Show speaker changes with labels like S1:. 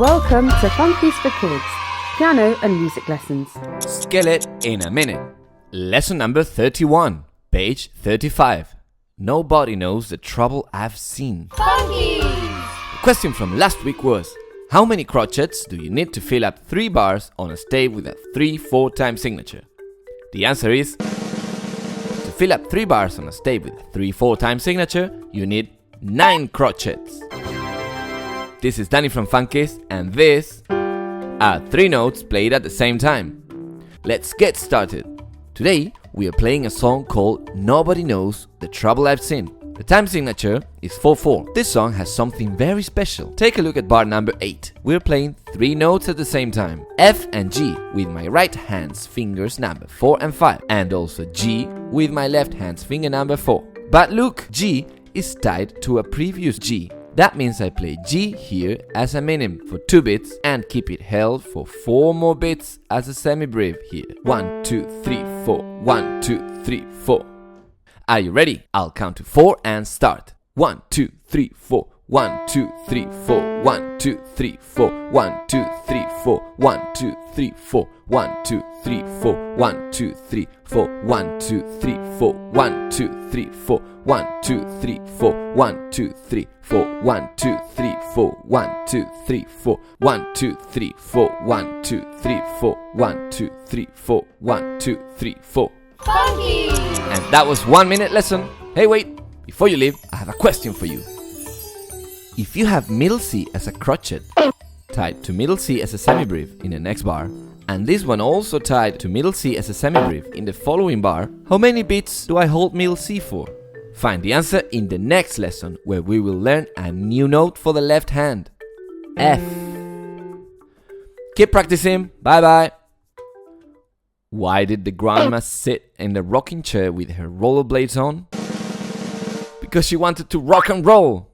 S1: Welcome to Fun-Keys for Kids, piano and music lessons.
S2: Skillet in a minute. Lesson number 31, page 35. Nobody knows the trouble I've seen.
S3: Fun-Keys!
S2: The question from last week was, how many crotchets do you need to fill up 3 bars on a stave with a 3/4 time signature? The answer is, to fill up 3 bars on a stave with a 3/4 time signature, you need 9 crotchets. This is Dani from Fun-Keys, and this are 3 notes played at the same time. Let's get started. Today, we are playing a song called Nobody Knows the Trouble I've Seen. The time signature is 4/4. This song has something very special. Take a look at bar number 8. We're playing 3 notes at the same time. F and G with my right hand's fingers number 4 and 5. And also G with my left hand's finger number 4. But look, G is tied to a previous G. That means I play G here as a minim for 2 beats and keep it held for 4 more beats as a semi-breve here. 1, 2, 3, 4. 1, 2, 3, 4. Are you ready? I'll count to 4 and start. 1, 2, 3, 4. 1, 2, 3, 4. 1, 2, 3, 4. 1, 2, 3, 4. 1, 2, 3, 4. 1, 2, 3, 4. 1, 2, 3, 4. 1, 2, 3, 4. 1, 2, 3, 4. 1, 2, 3, 4. 1, 2, 3, 4. 1, 2, 3, 4. 1, 2, 3, 4. 1, 2, 3, 4. 1, 2, 3, 4. 1, 2, 3, 4. 1, 2, 3, 4.
S3: Fun-Keys!
S2: And that was 1 minute lesson. Hey, wait! Before you leave, I have a question for you. If you have middle C as a crotchet tied to middle C as a semibreve in the next bar, and this one also tied to middle C as a semibreve in the following bar, how many beats do I hold middle C for? Find the answer in the next lesson, where we will learn a new note for the left hand, F. Keep practicing. Bye bye. Why did the grandma sit in the rocking chair with her rollerblades on? Because she wanted to rock and roll.